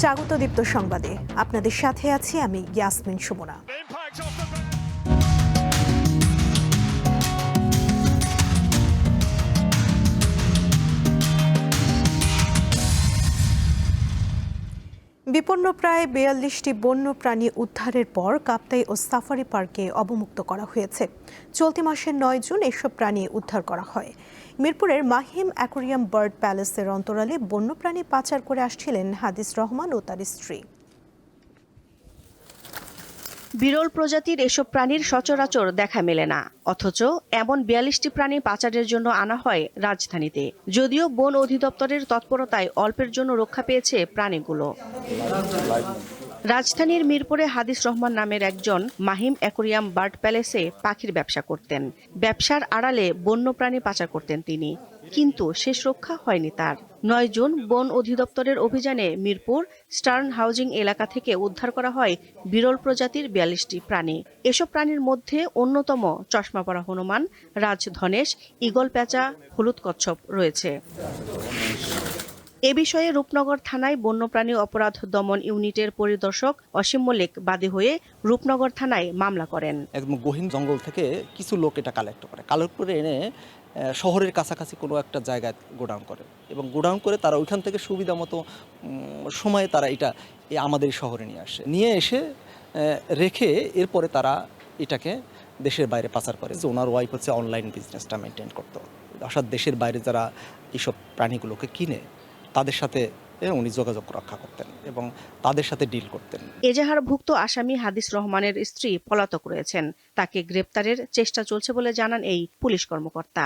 স্বাগত দীপ্ত সংবাদে। আপনাদের সাথে আছি আমি ইয়াসমিন সুমনা। বিপন্ন প্রায় ৪২টি বন্য প্রাণী উদ্ধারের পর কাপ্তাই ও সাফারি পার্কে অবমুক্ত করা হয়েছে। চলতি মাসের ৯ জুন এসব প্রাণী উদ্ধার করা হয়। মিরপুরের মাহিম অ্যাকোয়ারিয়াম বার্ড প্যালেসের অন্তরালে বন্যপ্রাণী পাচার করে আসছিলেন হাদিস রহমান ও তার স্ত্রী। বিরল প্রজাতির এসব প্রাণীর সচরাচর দেখা মেলে না, অথচ এমন ৪২টি প্রাণী পাচারের জন্য আনা হয় রাজধানীতে। যদিও বন অধিদপ্তরের তৎপরতায় অল্পের জন্য রক্ষা পেয়েছে প্রাণীগুলো। রাজধানীর মিরপুরে হাদিস রহমান নামের একজন মাহিম অ্যাকোয়ারিয়াম বার্ড প্যালেসে পাখির ব্যবসা করতেন। ব্যবসার আড়ালে বন্যপ্রাণী পাচার করতেন তিনি, কিন্তু শেষ রক্ষা হয়নি তার। ৯ জুন বন অধিদপ্তরের অভিযানে মিরপুর স্টার্ন হাউজিং এলাকা থেকে উদ্ধার করা হয় বিরল প্রজাতির ৪২টি প্রাণী। এসব প্রাণীর মধ্যে অন্যতম চশমা পরা হনুমান, রাজধনেশ, ঈগল পেঁচা, হলুদ কচ্ছপ রয়েছে। এ বিষয়ে রূপনগর থানায় বন্যপ্রাণী অপরাধ দমন ইউনিটের পরিদর্শক অসীম মল্লিক বাদী হয়ে রূপনগর থানায় মামলা করেন। একদম গহীন জঙ্গল থেকে কিছু লোক এটা কালেক্ট করে এনে শহরের কাছাকাছি কোনো একটা জায়গায় গোডাউন করে, এবং গোডাউন করে তারা ওইখান থেকে সুবিধা মতো সময়ে তারা এটা আমাদের শহরে নিয়ে এসে রেখে এরপরে তারা এটাকে দেশের বাইরে পাচার করে। যে ওনার ওয়াইফ হচ্ছে অনলাইন বিজনেসটা মেনটেন করতো, অর্থাৎ দেশের বাইরে যারা এইসব প্রাণীগুলোকে কিনে তাদের সাথে উনি যোগাযোগ রক্ষা করতেন এবং তাদের সাথে ডিল করতেন। এজাহারভুক্ত আসামি হাদিস রহমানের স্ত্রী পলাতক রয়েছেন। তাকে গ্রেপ্তারের চেষ্টা চলছে বলে জানান এই পুলিশ কর্মকর্তা।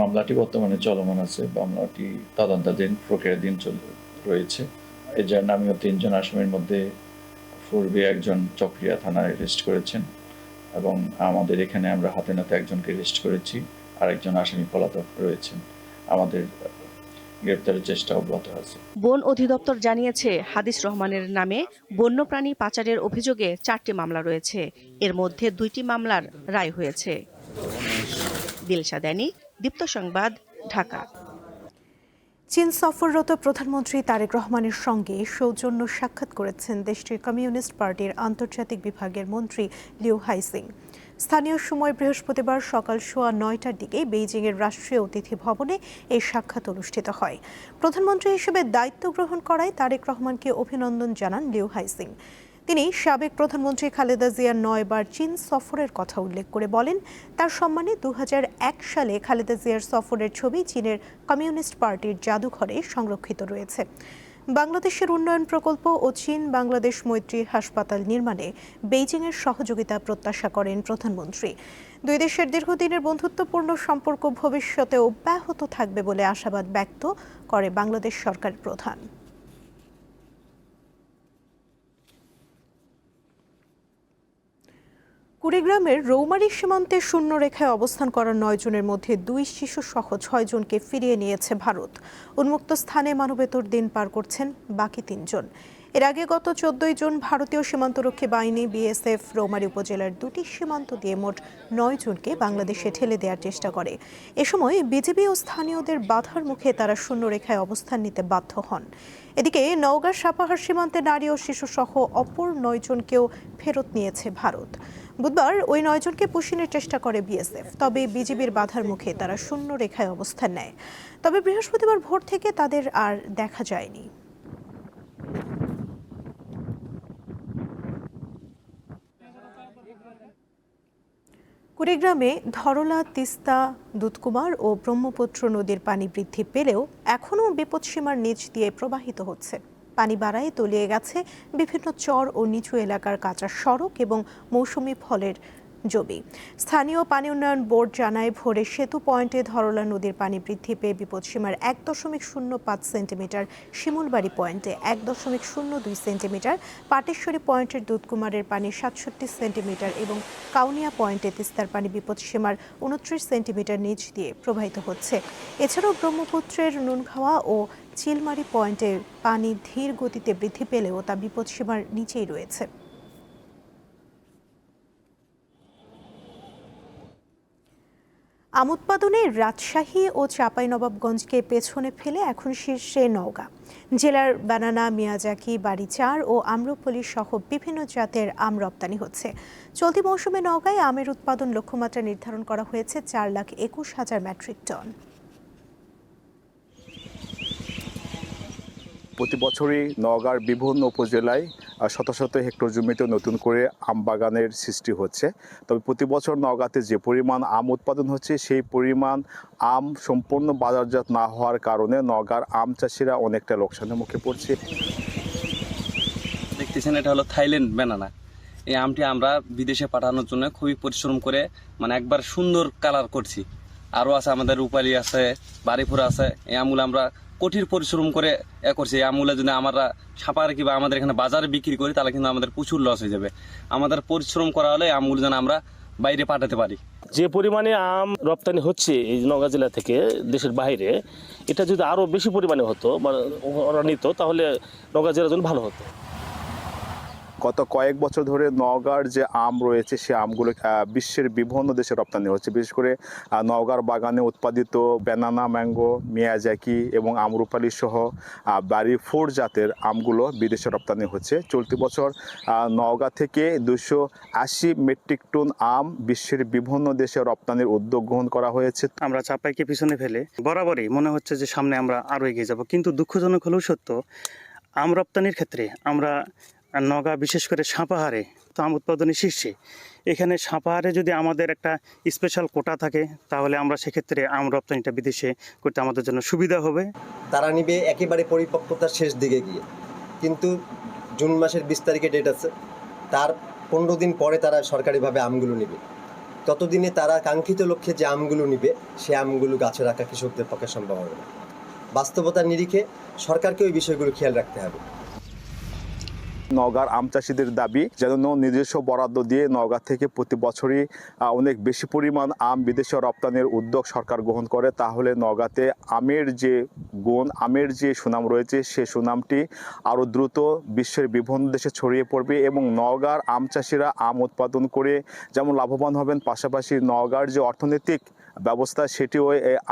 মামলাটি বর্তমানে চলমান আছে। মামলাটি তদন্তাধীন প্রক্রিয়াধীন রয়েছে। এজাহার নামীয় ৩ জন আসামির মধ্যে পূর্বে একজন চকরিয়া থানায় অ্যারেস্ট করেছেন, এবং আমাদের এখানে আমরা হাতে নাতে একজনকে অ্যারেস্ট করেছি, আর একজন আসামি পলাতক রয়েছেন। আমাদের গ্রেপ্তারের চেষ্টা অব্যাহত আছে। বন অধিদপ্তর জানিয়েছে হাদিস রহমানের নামে বন্যপ্রাণী পাচারের অভিযোগে 4টি মামলা রয়েছে। এর মধ্যে 2টি মামলার রায় হয়েছে। দিলশা দানি, দীপ্ত সংবাদ, ঢাকা। চীন সফররত প্রধানমন্ত্রী তারেক রহমানের সঙ্গে সৌজন্য সাক্ষাৎ করেছেন দেশটির কমিউনিস্ট পার্টির আন্তর্জাতিক বিভাগের মন্ত্রী লিউ হাইসিং। স্থানীয় সময় বৃহস্পতিবার সকাল 9:15টার দিকে বেইজিংয়ের রাষ্ট্রীয় অতিথি ভবনে এই সাক্ষাৎ অনুষ্ঠিত হয়। প্রধানমন্ত্রী হিসেবে দায়িত্ব গ্রহণ করায় তারেক রহমানকে অভিনন্দন জানান লিউ হাইসিং। তিনি সাবেক প্রধানমন্ত্রী খালেদা জিয়ার 9 বার চীন সফরের কথা উল্লেখ করে বলেন, তার সম্মানে 2001 সালে খালেদা জিয়ার সফরের ছবি চীনের কমিউনিস্ট পার্টির জাদুঘরে সংরক্ষিত রয়েছে। বাংলাদেশের উন্নয়ন প্রকল্প ও চীন বাংলাদেশ মৈত্রী হাসপাতাল নির্মাণে বেইজিংয়ের সহযোগিতা প্রত্যাশা করেন প্রধানমন্ত্রী। দুই দেশের দীর্ঘদিনের বন্ধুত্বপূর্ণ সম্পর্ক ভবিষ্যতে অব্যাহত থাকবে বলে আশাবাদ ব্যক্ত করে বাংলাদেশ সরকারের প্রধান। কুড়িগ্রামের রৌমারী সীমান্তে শূন্য রেখায় অবস্থান করা 9 জনের মধ্যে 2 শিশু সহ 6 জনকে ফিরিয়ে নিয়েছে ভারত। উন্মুক্ত স্থানে মানবেতর দিন পার করছেন বাকি 3 জন। এর আগে গত 14 জুন ভারতীয় সীমান্তরক্ষী বাহিনী বিএসএফ রৌমারী উপজেলার 2টি সীমান্ত দিয়ে মোট 9 জনকে বাংলাদেশে ঠেলে দেওয়ার চেষ্টা করে। এ সময় বিজিবি ও স্থানীয়দের বাধার মুখে তারা শূন্য রেখায় অবস্থান নিতে বাধ্য হন। এদিকে নওগাঁ সাপাহার সীমান্তে নারী ও শিশু সহ অপর 9 জনকেও ফেরত নিয়েছে ভারত। বুধবার ওই 9 জনকে পুশিনের চেষ্টা করে বিএসএফ, তবে বিজিবির বাধার মুখে তারা শূন্য রেখায় অবস্থান নেয়। তবে বৃহস্পতিবার ভোর থেকে তাদের আর দেখা যায়নি। কুড়িগ্রামে ধরলা, তিস্তা, দুধকুমার ও ব্রহ্মপুত্র নদীর পানি বৃদ্ধি পেলেও এখনও বিপদসীমার নিচ দিয়ে প্রবাহিত হচ্ছে। পানি বাড়ায় তলিয়ে গেছে বিভিন্ন চর ও নিচু এলাকার কাঁচা সড়ক এবং মৌসুমি ফলের জমি। স্থানীয় পানি উন্নয়ন বোর্ড জানায়, ভোরে সেতু পয়েন্টে ধরলা নদীর পানি বৃদ্ধি পেয়ে বিপদসীমার 1.05 সেন্টিমিটার, শিমুলবাড়ি পয়েন্টে 1.02 সেন্টিমিটার, পাটেশ্বরী পয়েন্টের দুধকুমারের পানি 67 সেন্টিমিটার এবং কাউনিয়া পয়েন্টে তিস্তার পানি বিপদসীমার 29 সেন্টিমিটার নিচ দিয়ে প্রবাহিত হচ্ছে। এছাড়াও ব্রহ্মপুত্রের নুনখাওয়া ও চিলমারি পয়েন্টে পানি ধীর গতিতে বৃদ্ধি পেলেও তা বিপদসীমার নিচেই রয়েছে। আম উৎপাদনে রাজশাহী ও চাঁপাইনবাবগঞ্জকে পেছনে ফেলে এখন শীর্ষে নওগাঁ। জেলার বানানা, মিয়াজাকি, বাড়িচার ও আম্রপলি সহ বিভিন্ন জাতের আম রপ্তানি হচ্ছে। চলতি মৌসুমে নওগাঁয় আমের উৎপাদন লক্ষ্যমাত্রা নির্ধারণ করা হয়েছে 4,21,000 মেট্রিক টন। প্রতি বছরই নওগাঁর বিভিন্ন উপজেলায় শত শত হেক্টর জমিতে নতুন করে আম বাগানের সৃষ্টি হচ্ছে। তবে প্রতি বছর নওগাঁতে যে পরিমাণ আম উৎপাদন হচ্ছে সেই পরিমাণ আম সম্পূর্ণ বাজারজাত না হওয়ার কারণে নওগাঁর আম চাষিরা অনেকটা লোকসানের মুখে পড়ছে। দেখতেছেন এটা হলো থাইল্যান্ড ব্যানানা। এই আমটি আমরা বিদেশে পাঠানোর জন্য খুবই পরিশ্রম করে একবার সুন্দর কালার করছি। আরও আছে আমাদের রূপালী আছে, বাড়িপুর আছে। এই আমগুলো আমরা কঠিন পরিশ্রম করে করছি। এই আমগুলো যদি আমরা ছাপার কিংবা আমাদের এখানে বাজারে বিক্রি করি তাহলে কিন্তু আমাদের প্রচুর লস হয়ে যাবে। আমাদের পরিশ্রম করা হলে আমগুলো যেন আমরা বাইরে পাঠাতে পারি। যে পরিমাণে আম রপ্তানি হচ্ছে এই নওগাঁ জেলা থেকে দেশের বাইরে, এটা যদি আরও বেশি পরিমাণে হতো মানে ওরা নিত, তাহলে নওগাঁ জেলার জন্য ভালো হতো। গত কয়েক বছর ধরে নওগাঁর যে আম রয়েছে সে আমগুলো বিশ্বের বিভিন্ন দেশে রপ্তানি হচ্ছে। বিশেষ করে নওগাঁর বাগানে উৎপাদিত ব্যানানা, ম্যাঙ্গো, মিয়াজাকি এবং আমরুপালি সহ বাড়ি 4 জাতের আমগুলো বিদেশে রপ্তানি হচ্ছে। চলতি বছর নওগাঁ থেকে 280 মেট্রিক টন আম বিশ্বের বিভিন্ন দেশে রপ্তানির উদ্যোগ গ্রহণ করা হয়েছে। আমরা চাপাইকে পিছনে ফেলে বরাবরই মনে হচ্ছে যে সামনে আমরা আরও এগিয়ে যাব, কিন্তু দুঃখজনক হলেও সত্য, আম রপ্তানির ক্ষেত্রে আমরা নওগাঁ বিশেষ করে সাপাহারে তো আম উৎপাদনের শীর্ষে। এখানে সাপাহারে যদি আমাদের একটা স্পেশাল কোটা থাকে তাহলে আমরা সেক্ষেত্রে আম রপ্তানিটা বিদেশে করতে আমাদের জন্য সুবিধা হবে। তারা নিবে একেবারে পরিপক্কতার শেষ দিকে গিয়ে, কিন্তু জুন মাসের 20 তারিখে ডেট আছে, তার 15 দিন পরে তারা সরকারিভাবে আমগুলো নিবে। ততদিনে তারা কাঙ্ক্ষিত লক্ষ্যে যে আমগুলো নিবে সে আমগুলো গাছে রাখা কৃষকদের পক্ষে সম্ভব হবে না। বাস্তবতার নিরিখে সরকারকে ওই বিষয়গুলো খেয়াল রাখতে হবে। নওগাঁর আম চাষিদের দাবি যেন নিজস্ব বরাদ্দ দিয়ে নওগাঁ থেকে প্রতি বছরই অনেক বেশি পরিমাণ আম বিদেশে রপ্তানির উদ্যোগ সরকার গ্রহণ করে, তাহলে নওগাঁতে আমের যে গুণ, আমের যে সুনাম রয়েছে সে সুনামটি আরও দ্রুত বিশ্বের বিভিন্ন দেশে ছড়িয়ে পড়বে এবং নওগাঁর আম চাষিরা আম উৎপাদন করে যেমন লাভবান হবেন, পাশাপাশি নওগাঁর যে অর্থনৈতিক ব্যবস্থা সেটিও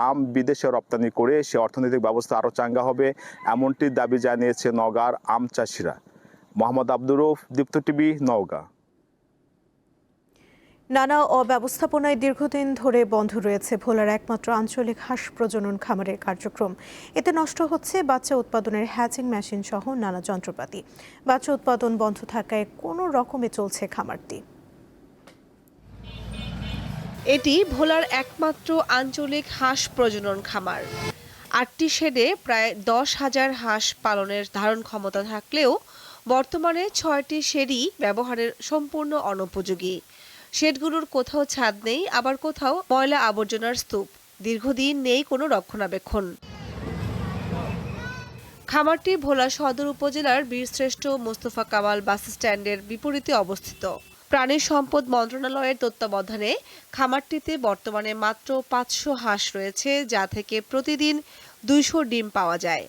আম বিদেশে রপ্তানি করে সে অর্থনৈতিক ব্যবস্থা আরও চাঙ্গা হবে, এমনটি দাবি জানিয়েছে নওগাঁর আম চাষিরা। মোহাম্মদ আব্দুর রউফ, দীপ্ত টিভি, নওগাঁ। নানা অব্যবস্থাপনায় দীর্ঘদিন ধরে বন্ধ রয়েছে ভোলার একমাত্র আঞ্চলিক হাঁস প্রজনন খামারের কার্যক্রম। এতে নষ্ট হচ্ছে বাচ্চা উৎপাদনের হ্যাচিং মেশিন সহ নানা যন্ত্রপাতি। বাচ্চা উৎপাদন বন্ধ থাকায় কোনো রকমে চলছে খামারটি। এটি ভোলার একমাত্র আঞ্চলিক হাঁস প্রজনন খামার। 8টি শেডে প্রায় 10,000 হাঁস পালনের ধারণ ক্ষমতা থাকলেও বর্তমানে 6টি শেডই ব্যবহারের সম্পূর্ণ অনুপযোগী। শেডগুলোর কোথাও ছাদ নেই, আবার কোথাও ময়লা আবর্জনার স্তূপ। দীর্ঘদিন নেই কোনো রক্ষণাবেক্ষণ। খামারটি ভোলা সদর উপজেলার বীরশ্রেষ্ঠ মোস্তফা কামাল বাস স্ট্যান্ডের বিপরীতে অবস্থিত। প্রাণী সম্পদ মন্ত্রণালয়ের তত্ত্বাবধানে খামারটিতে বর্তমানে মাত্র 500 হাঁস রয়েছে, যা থেকে প্রতিদিন 200 ডিম পাওয়া যায়,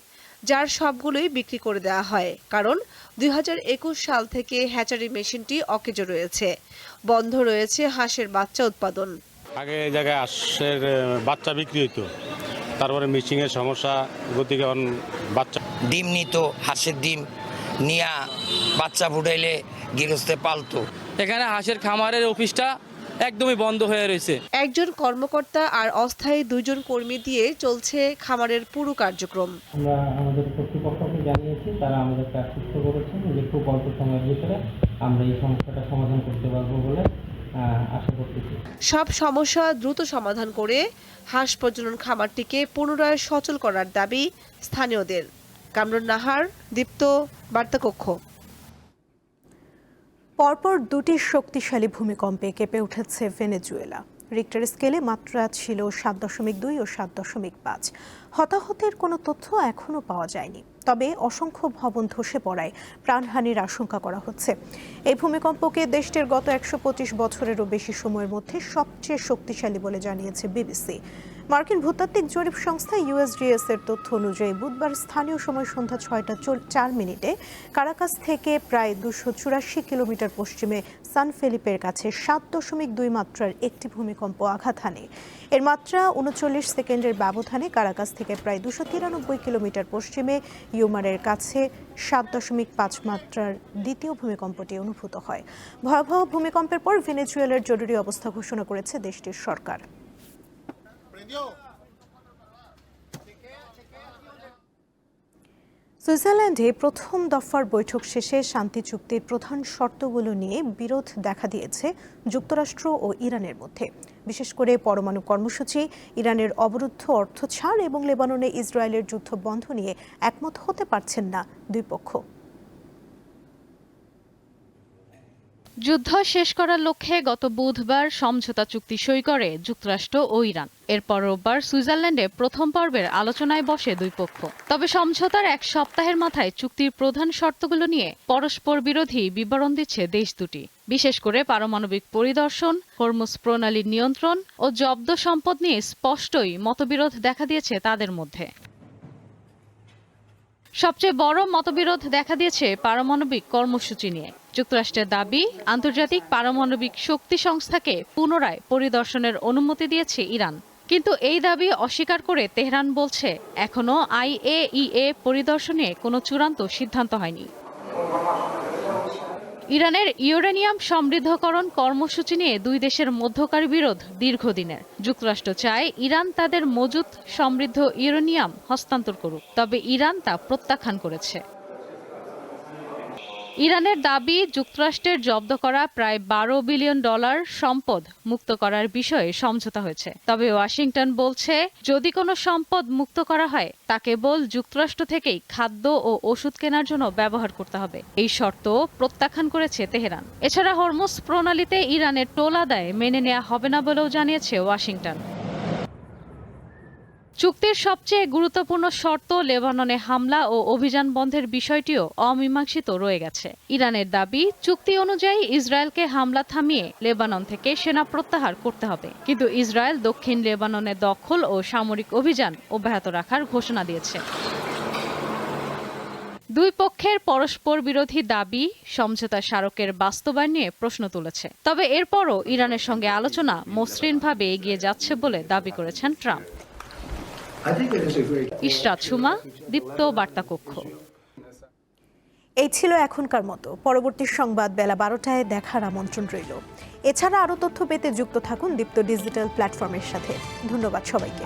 যার সবগুলোই বিক্রি করে দেওয়া হয়। কারণ 2021 সাল থেকে হ্যাচারি মেশিনটি অকেজো রয়েছে। বন্ধ রয়েছে হাঁসের বাচ্চা উৎপাদন। আগে এই জায়গায় হাঁসের বাচ্চা বিক্রি হইতো, তারপরে মিশিংয়ের সমস্যা, গতিকে বাচ্চা ডিম নিত, হাঁসের ডিম নিয়ে বাচ্চা ফুটাইলে গৃহস্থে পালতো। এখানে হাঁসের খামারের অফিসটা একদমই বন্ধ হয়ে রয়েছে। একজন কর্মকর্তা আর অস্থায়ী 2 জন কর্মী দিয়ে চলছে খামারের পুরো কার্যক্রম। আমরা আমাদের কর্তৃপক্ষকে জানিয়েছি, তারা আমাদেরকে আশ্বস্ত করেছেন যে খুব অল্প সময়ের ভিতরে আমরা এই সমস্যাটা সমাধান করতে পারবো বলে আশা করতেছি। সব সমস্যা দ্রুত সমাধান করে হাঁস প্রজনন খামারটিকে পুনরায় সচল করার দাবি স্থানীয়দের। কামরুন নাহার, দীপ্ত, বার্তাকক্ষ। পরপর 2টি শক্তিশালী ভূমিকম্পে কেঁপে উঠেছে ভেনেজুয়েলা। রিক্টার স্কেলে মাত্রা ছিল 7.2 ও 7.5। হতাহতের কোনো তথ্য এখনও পাওয়া যায়নি, তবে অসংখ্য ভবন ধসে পড়ায় প্রাণহানির আশঙ্কা করা হচ্ছে। এই ভূমিকম্পকে দেশটির গত 125 বছরেরও বেশি সময়ের মধ্যে সবচেয়ে শক্তিশালী বলে জানিয়েছে বিবিসি। মার্কিন ভূতাত্ত্বিক জরিপ সংস্থা ইউএসজিএস এর তথ্য অনুযায়ী বুধবার স্থানীয় সময় সন্ধ্যা 6টা 4 কারাকাস থেকে প্রায় 284 কিলোমিটার পশ্চিমে সান ফেলিপের কাছে 7.2 মাত্রার একটি ভূমিকম্প আঘাত হানে। এর মাত্রা 39 সেকেন্ডের ব্যবধানে কারাকাস থেকে প্রায় 293 কিলোমিটার পশ্চিমে ইউমারের কাছে 7.5 মাত্রার দ্বিতীয় ভূমিকম্পটি অনুভূত হয়। ভয়াবহ ভূমিকম্পের পর ভেনেজুয়েলার জরুরি অবস্থা ঘোষণা করেছে দেশটির সরকার। সুইজারল্যান্ডে প্রথম দফার বৈঠক শেষে শান্তি চুক্তির প্রধান শর্তগুলো নিয়ে বিরোধ দেখা দিয়েছে যুক্তরাষ্ট্র ও ইরানের মধ্যে। বিশেষ করে পরমাণু কর্মসূচি, ইরানের অবরুদ্ধ অর্থ ছাড় এবং লেবাননে ইসরায়েলের যুদ্ধ বন্ধ নিয়ে একমত হতে পারছেন না দুই পক্ষ। যুদ্ধ শেষ করার লক্ষ্যে গত বুধবার সমঝোতা চুক্তি সই করে যুক্তরাষ্ট্র ও ইরান। এরপর রোববার সুইজারল্যান্ডে প্রথম পর্বের আলোচনায় বসে দুই পক্ষ। তবে সমঝোতার এক সপ্তাহের মাথায় চুক্তির প্রধান শর্তগুলো নিয়ে পরস্পর বিরোধী বিবরণ দিচ্ছে দেশ দুটি। বিশেষ করে পারমাণবিক পরিদর্শন, হরমুজ প্রণালীর নিয়ন্ত্রণ ও জব্দ সম্পদ নিয়ে স্পষ্টই মতবিরোধ দেখা দিয়েছে তাদের মধ্যে। সবচেয়ে বড় মতবিরোধ দেখা দিয়েছে পারমাণবিক কর্মসূচি নিয়ে। যুক্তরাষ্ট্রের দাবি, আন্তর্জাতিক পারমাণবিক শক্তি সংস্থাকে পুনরায় পরিদর্শনের অনুমতি দিয়েছে ইরান। কিন্তু এই দাবি অস্বীকার করে তেহরান বলছে, এখনো IAEA পরিদর্শনে কোনো চূড়ান্ত সিদ্ধান্ত হয়নি। ইরানের ইউরেনিয়াম সমৃদ্ধকরণ কর্মসূচি নিয়ে দুই দেশের মধ্যকার বিরোধ দীর্ঘদিনের। যুক্তরাষ্ট্র চায় ইরান তাদের মজুত সমৃদ্ধ ইউরেনিয়াম হস্তান্তর করুক, তবে ইরান তা প্রত্যাখ্যান করেছে। ইরানের দাবি, যুক্তরাষ্ট্রের জব্দ করা প্রায় $12 বিলিয়ন সম্পদ মুক্ত করার বিষয়ে সমঝোতা হয়েছে। তবে ওয়াশিংটন বলছে, যদি কোনো সম্পদ মুক্ত করা হয় তা কেবল যুক্তরাষ্ট্র থেকেই খাদ্য ও ওষুধ কেনার জন্য ব্যবহার করতে হবে। এই শর্ত প্রত্যাখ্যান করেছে তেহরান। এছাড়া হরমুজ প্রণালীতে ইরানের টোল আদায় মেনে নেওয়া হবে না বলেও জানিয়েছে ওয়াশিংটন। চুক্তির সবচেয়ে গুরুত্বপূর্ণ শর্ত লেবাননে হামলা ও অভিযান বন্ধের বিষয়টিও অমীমাংসিত রয়ে গেছে। ইরানের দাবি, চুক্তি অনুযায়ী ইসরায়েলকে হামলা থামিয়ে লেবানন থেকে সেনা প্রত্যাহার করতে হবে। কিন্তু ইসরায়েল দক্ষিণ লেবাননে দখল ও সামরিক অভিযান অব্যাহত রাখার ঘোষণা দিয়েছে। দুই পক্ষের পরস্পর বিরোধী দাবি সমঝোতা স্মারকের বাস্তবায়ন নিয়ে প্রশ্ন তুলেছে। তবে এরপরও ইরানের সঙ্গে আলোচনা মসৃণভাবে এগিয়ে যাচ্ছে বলে দাবি করেছেন ট্রাম্প। ইশরাত সুমা, দীপ্ত বার্তা কক্ষ। এই ছিল এখনকার মতো। পরবর্তী সংবাদ বেলা 12টায় দেখার আমন্ত্রণ রইল। এছাড়া আরও তথ্য পেতে যুক্ত থাকুন দীপ্ত ডিজিটাল প্ল্যাটফর্মের সাথে। ধন্যবাদ সবাইকে।